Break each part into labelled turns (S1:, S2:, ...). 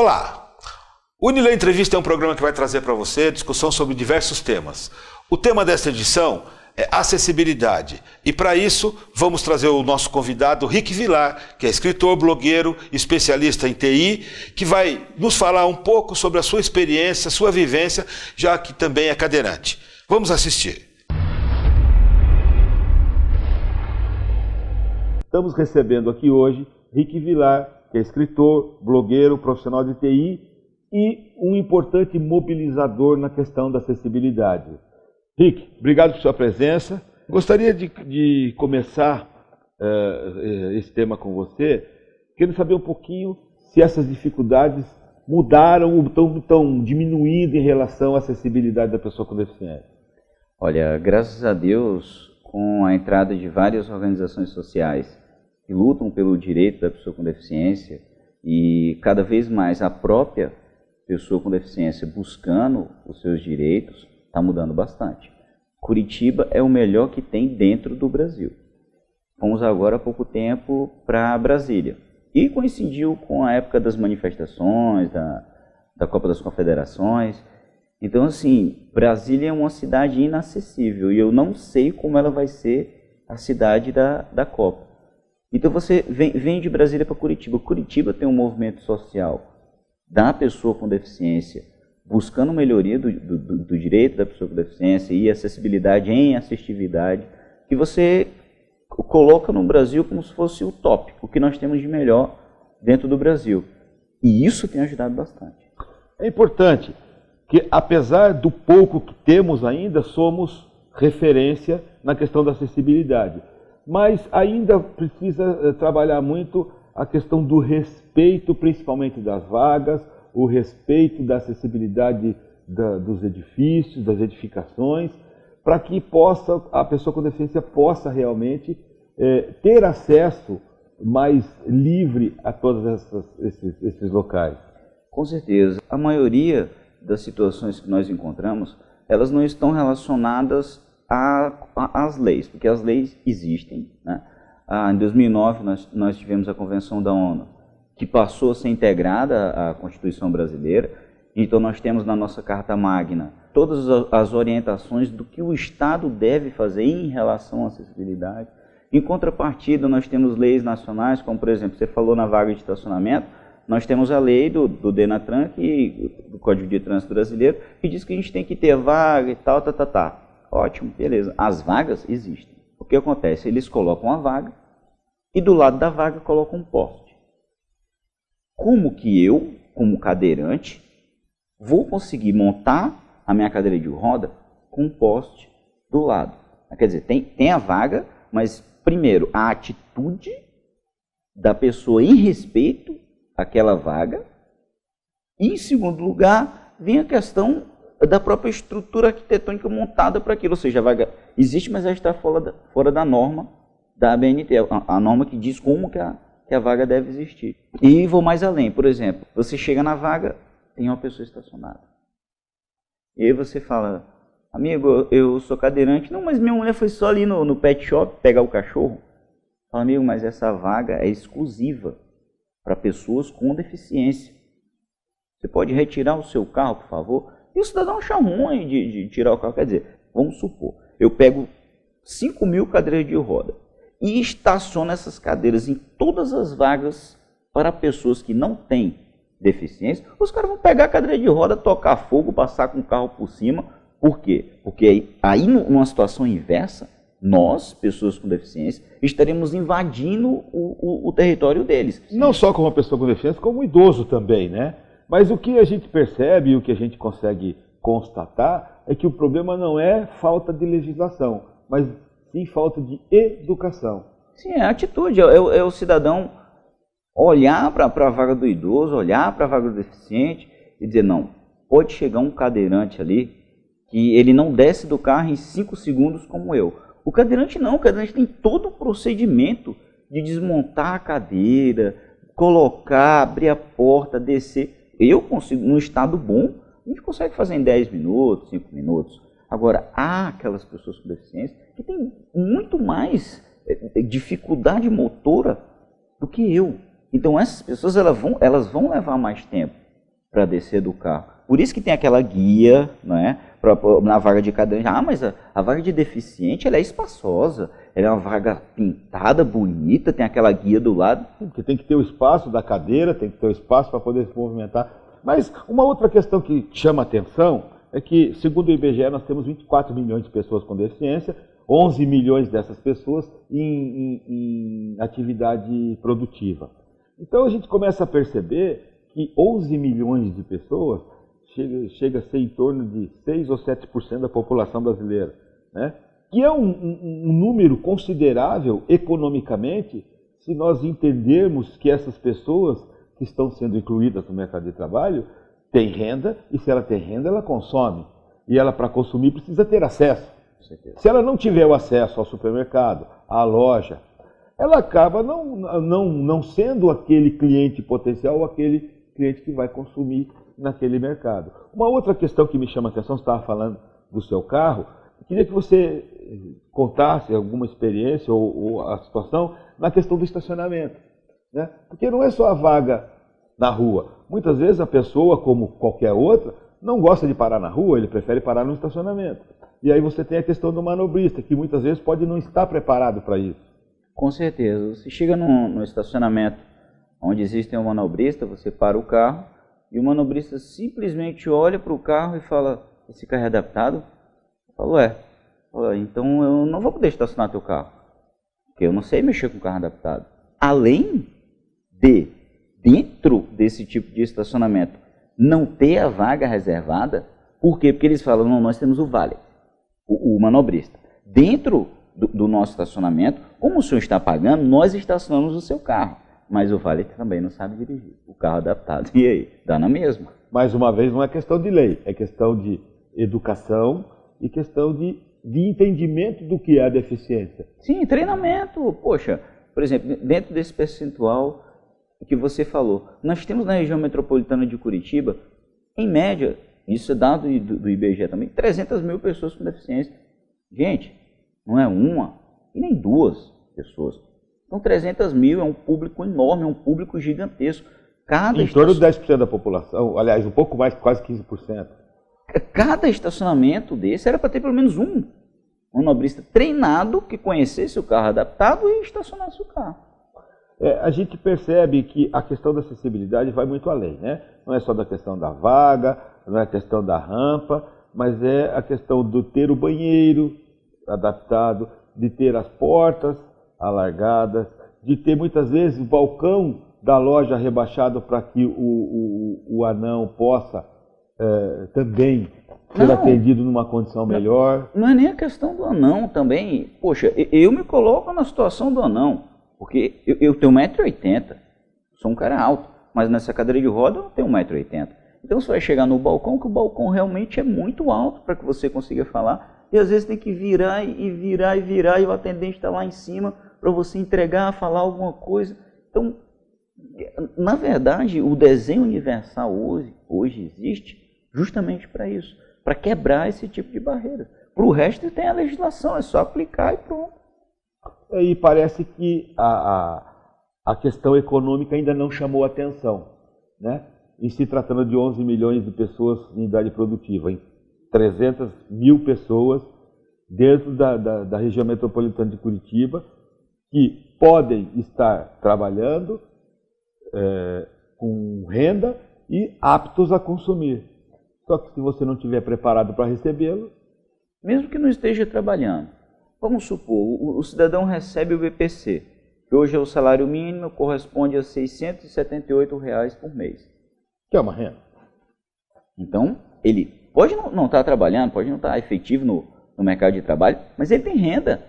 S1: Olá! O Unilê Entrevista é um programa que vai trazer para você discussão sobre diversos temas. O tema desta edição é acessibilidade. E para isso, vamos trazer o nosso convidado, Rick Vilar, que é escritor, blogueiro, especialista em TI, que vai nos falar um pouco sobre a sua experiência, sua vivência, já que também é cadeirante. Vamos assistir. Estamos recebendo aqui hoje Rick Vilar, que é escritor, blogueiro, profissional de TI e um importante mobilizador na questão da acessibilidade. Rick, obrigado por sua presença. Gostaria de começar esse tema com você, querendo saber um pouquinho se essas dificuldades mudaram ou estão diminuindo em relação à acessibilidade da pessoa com deficiência.
S2: Olha, graças a Deus, com a entrada de várias organizações sociais que lutam pelo direito da pessoa com deficiência e cada vez mais a própria pessoa com deficiência buscando os seus direitos, está mudando bastante. Curitiba é o melhor que tem dentro do Brasil. Fomos agora há pouco tempo para Brasília e coincidiu com a época das manifestações, da Copa das Confederações. Então, assim, Brasília é uma cidade inacessível e eu não sei como ela vai ser a cidade da Copa. Então você vem de Brasília para Curitiba. Curitiba tem um movimento social da pessoa com deficiência, buscando melhoria do direito da pessoa com deficiência e acessibilidade em assistividade, que você coloca no Brasil como se fosse o top, o que nós temos de melhor dentro do Brasil. E isso tem ajudado bastante.
S1: É importante que, apesar do pouco que temos ainda, somos referência na questão da acessibilidade. Mas ainda precisa trabalhar muito a questão do respeito, principalmente das vagas, o respeito da acessibilidade dos edifícios, das edificações, para que a pessoa com deficiência possa realmente ter acesso mais livre a todos esses locais.
S2: Com certeza. A maioria das situações que nós encontramos, elas não estão relacionadas às leis, porque as leis existem, né? Em 2009 nós tivemos a Convenção da ONU, que passou a ser integrada à Constituição brasileira. Então nós temos na nossa Carta Magna todas as orientações do que o Estado deve fazer em relação à acessibilidade. Em contrapartida, nós temos leis nacionais, como por exemplo, você falou na vaga de estacionamento, nós temos a lei do Denatran, do Código de Trânsito Brasileiro, que diz que a gente tem que ter vaga e tal, Ótimo, beleza. As vagas existem. O que acontece? Eles colocam a vaga e do lado da vaga colocam um poste. Como que eu, como cadeirante, vou conseguir montar a minha cadeira de roda com um poste do lado? Quer dizer, tem a vaga, mas primeiro, a atitude da pessoa em respeito àquela vaga, e em segundo lugar, vem a questão da própria estrutura arquitetônica montada para aquilo, ou seja, a vaga existe, mas ela está fora da norma da ABNT, a norma que diz como que a vaga deve existir. E vou mais além, por exemplo, você chega na vaga, tem uma pessoa estacionada. E aí você fala, amigo, eu sou cadeirante, não, mas minha mulher foi só ali no pet shop pegar o cachorro. Fala, amigo, mas essa vaga é exclusiva para pessoas com deficiência. Você pode retirar o seu carro, por favor? E o cidadão acha ruim de tirar o carro. Quer dizer, vamos supor, eu pego 5.000 cadeiras de roda e estaciono essas cadeiras em todas as vagas para pessoas que não têm deficiência. Os caras vão pegar a cadeira de roda, tocar fogo, passar com o carro por cima. Por quê? Porque aí numa situação inversa, nós, pessoas com deficiência, estaremos invadindo o território deles.
S1: Não só como uma pessoa com deficiência, como um idoso também, né? Mas o que a gente percebe e o que a gente consegue constatar é que o problema não é falta de legislação, mas sim falta de educação.
S2: Sim, é a atitude, é o cidadão olhar para a vaga do idoso, olhar para a vaga do deficiente e dizer, não, pode chegar um cadeirante ali que ele não desce do carro em 5 segundos como eu. O cadeirante não, o cadeirante tem todo o procedimento de desmontar a cadeira, colocar, abrir a porta, descer. Eu consigo, num estado bom, a gente consegue fazer em 10 minutos, 5 minutos. Agora, há aquelas pessoas com deficiência que têm muito mais dificuldade motora do que eu. Então, essas pessoas elas vão levar mais tempo para descer do carro. Por isso que tem aquela guia, né, na vaga de cadeirante. Ah, mas a vaga de deficiente ela é espaçosa, ela é uma vaga pintada, bonita, tem aquela guia do lado.
S1: Porque tem que ter o espaço da cadeira, tem que ter o espaço para poder se movimentar. Mas uma outra questão que chama atenção é que, segundo o IBGE, nós temos 24 milhões de pessoas com deficiência, 11 milhões dessas pessoas em atividade produtiva. Então a gente começa a perceber que 11 milhões de pessoas chega a ser em torno de 6 ou 7% da população brasileira, né? Que é um número considerável economicamente, se nós entendermos que essas pessoas que estão sendo incluídas no mercado de trabalho têm renda, e se ela tem renda, ela consome. E ela, para consumir, precisa ter acesso. Se ela não tiver o acesso ao supermercado, à loja, ela acaba não sendo aquele cliente potencial ou aquele cliente que vai consumir naquele mercado. Uma outra questão que me chama a atenção, você estava falando do seu carro, eu queria que você contasse alguma experiência ou a situação na questão do estacionamento, né? Porque não é só a vaga na rua. Muitas vezes a pessoa, como qualquer outra, não gosta de parar na rua, ele prefere parar no estacionamento. E aí você tem a questão do manobrista, que muitas vezes pode não estar preparado para isso.
S2: Com certeza. Você chega no estacionamento onde existe um manobrista, você para o carro e o manobrista simplesmente olha para o carro e fala: esse carro é adaptado? Eu falo: é. Então eu não vou poder estacionar teu carro, porque eu não sei mexer com carro adaptado. Além de, dentro desse tipo de estacionamento, não ter a vaga reservada. Por quê? Porque eles falam: não, nós temos o valet, o manobrista. Dentro do nosso estacionamento, como o senhor está pagando, nós estacionamos o seu carro. Mas o valet também não sabe dirigir. O carro adaptado. E aí? Dá na mesma.
S1: Mais uma vez, não é questão de lei, é questão de educação e questão de entendimento do que é a deficiência.
S2: Sim, treinamento. Poxa, por exemplo, dentro desse percentual que você falou, nós temos na região metropolitana de Curitiba, em média, isso é dado do IBGE também, 300 mil pessoas com deficiência. Gente, não é uma e nem duas pessoas. Então 300 mil é um público enorme, é um público gigantesco.
S1: Em torno de 10% da população, aliás, um pouco mais, quase 15%.
S2: Cada estacionamento desse era para ter pelo menos um manobrista treinado que conhecesse o carro adaptado e estacionasse o carro.
S1: A gente percebe que a questão da acessibilidade vai muito além, né? Não é só da questão da vaga, não é a questão da rampa, mas é a questão de ter o banheiro adaptado, de ter as portas alargadas, de ter muitas vezes o balcão da loja rebaixado para que o anão possa também ser atendido numa condição melhor.
S2: Não é nem a questão do anão também. Poxa, eu me coloco na situação do anão, porque eu tenho 1,80 m, sou um cara alto, mas nessa cadeira de roda eu não tenho 1,80 m. Então você vai chegar no balcão, que o balcão realmente é muito alto para que você consiga falar, e às vezes tem que virar e o atendente está lá em cima para você entregar, falar alguma coisa. Então, na verdade, o desenho universal hoje existe justamente para isso, para quebrar esse tipo de barreira. Para o resto tem a legislação, é só aplicar e pronto.
S1: E parece que a questão econômica ainda não chamou atenção, né? Em se tratando de 11 milhões de pessoas em idade produtiva, em 300 mil pessoas dentro da região metropolitana de Curitiba, que podem estar trabalhando com renda e aptos a consumir. Só que se você não estiver preparado para recebê-lo...
S2: Mesmo que não esteja trabalhando, vamos supor, o cidadão recebe o BPC, que hoje é o salário mínimo, corresponde a R$ 678 por mês.
S1: Que é uma renda.
S2: Então, ele pode não estar trabalhando, pode não estar efetivo no mercado de trabalho, mas ele tem renda.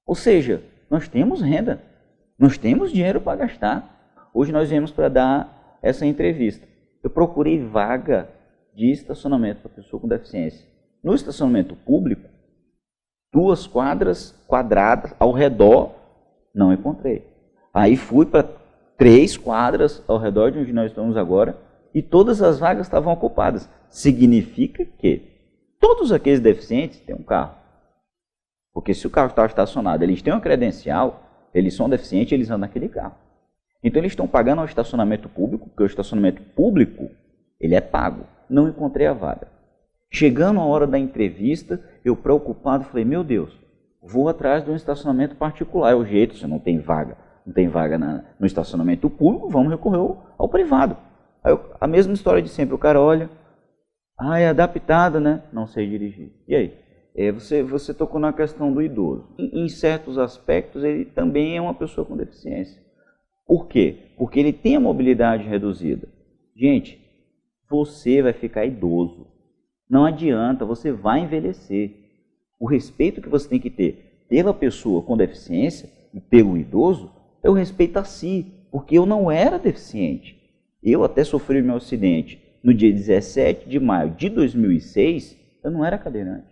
S2: Ou seja, nós temos renda, nós temos dinheiro para gastar. Hoje nós viemos para dar essa entrevista. Eu procurei vaga de estacionamento para pessoa com deficiência. No estacionamento público, 2 quadras quadradas ao redor, não encontrei. Aí fui para 3 quadras ao redor de onde nós estamos agora e todas as vagas estavam ocupadas. Significa que todos aqueles deficientes têm um carro. Porque se o carro está estacionado, eles têm uma credencial, eles são deficientes, eles andam naquele carro. Então eles estão pagando ao estacionamento público, porque o estacionamento público Ele é pago. Não encontrei a vaga. Chegando a hora da entrevista, eu preocupado, falei, meu Deus, vou atrás de um estacionamento particular. É o jeito, você não tem vaga. Não tem vaga no estacionamento público, vamos recorrer ao privado. Aí a mesma história de sempre, o cara olha, é adaptado, né? Não sei dirigir. E aí? Você tocou na questão do idoso. Em certos aspectos, ele também é uma pessoa com deficiência. Por quê? Porque ele tem a mobilidade reduzida. Gente, você vai ficar idoso. Não adianta, você vai envelhecer. O respeito que você tem que ter pela pessoa com deficiência e pelo idoso é o respeito a si, porque eu não era deficiente. Eu até sofri meu acidente no dia 17 de maio de 2006, eu não era cadeirante.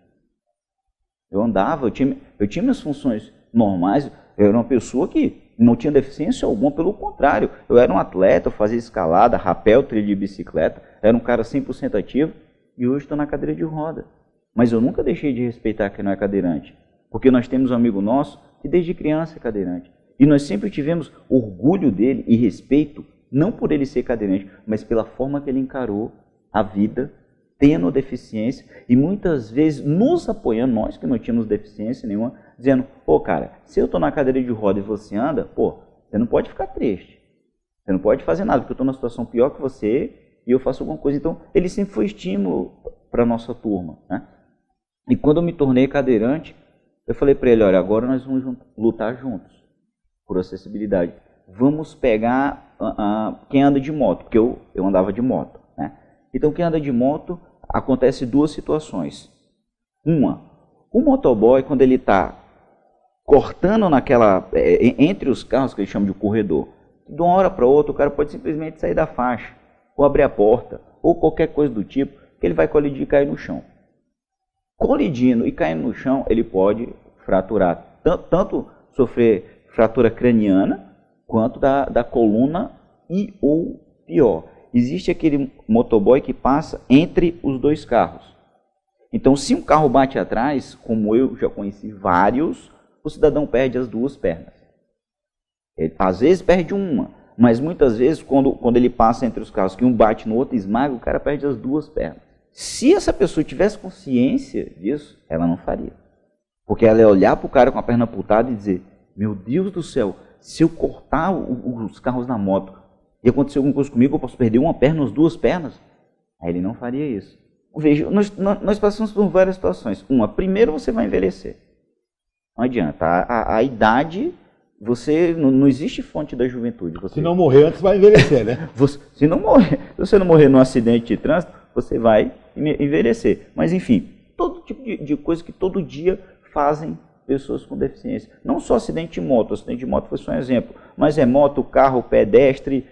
S2: Eu andava, eu tinha minhas funções normais, eu era uma pessoa que não tinha deficiência alguma, pelo contrário. Eu era um atleta, eu fazia escalada, rapel, trilha de bicicleta, era um cara 100% ativo e hoje estou na cadeira de roda. Mas eu nunca deixei de respeitar quem não é cadeirante, porque nós temos um amigo nosso que desde criança é cadeirante. E nós sempre tivemos orgulho dele e respeito, não por ele ser cadeirante, mas pela forma que ele encarou a vida, tendo deficiência, e muitas vezes nos apoiando, nós que não tínhamos deficiência nenhuma, dizendo, cara, se eu estou na cadeira de roda e você anda, você não pode ficar triste, você não pode fazer nada, porque eu estou numa situação pior que você e eu faço alguma coisa. Então, ele sempre foi estímulo para a nossa turma, né? E quando eu me tornei cadeirante, eu falei para ele, olha, agora nós vamos lutar juntos por acessibilidade. Vamos pegar quem anda de moto, porque eu andava de moto, né? Então, quem anda de moto, acontece duas situações. Uma, o motoboy, quando ele está cortando entre os carros, que eles chamam de corredor, de uma hora para outra, o cara pode simplesmente sair da faixa, ou abrir a porta, ou qualquer coisa do tipo, que ele vai colidir e cair no chão. Colidindo e caindo no chão, ele pode fraturar, tanto sofrer fratura craniana, quanto da coluna e ou pior. Existe aquele motoboy que passa entre os dois carros. Então, se um carro bate atrás, como eu já conheci vários, o cidadão perde as duas pernas. Ele, às vezes perde uma, mas muitas vezes, quando ele passa entre os carros, que um bate no outro e esmaga, o cara perde as duas pernas. Se essa pessoa tivesse consciência disso, ela não faria. Porque ela ia olhar para o cara com a perna amputada e dizer, meu Deus do céu, se eu cortar os carros na moto e acontecer alguma coisa comigo, eu posso perder uma perna ou as duas pernas? Aí ele não faria isso. Veja, nós passamos por várias situações. Uma, primeiro você vai envelhecer. Não adianta. A idade, não existe fonte da juventude.
S1: Se não morrer antes, vai envelhecer, né?
S2: Se você não morrer num acidente de trânsito, você vai envelhecer. Mas, enfim, todo tipo de coisa que todo dia fazem pessoas com deficiência. Não só acidente de moto foi só um exemplo, mas é moto, carro, pedestre,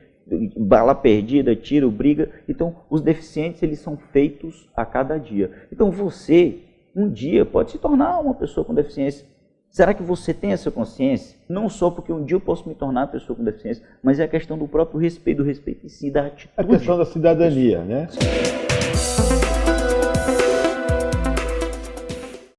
S2: bala perdida, tiro, briga. Então, os deficientes, eles são feitos a cada dia. Então, você, um dia, pode se tornar uma pessoa com deficiência. Será que você tem essa consciência? Não só porque um dia eu posso me tornar uma pessoa com deficiência, mas é a questão do próprio respeito, em si, da atitude.
S1: A questão da cidadania, né?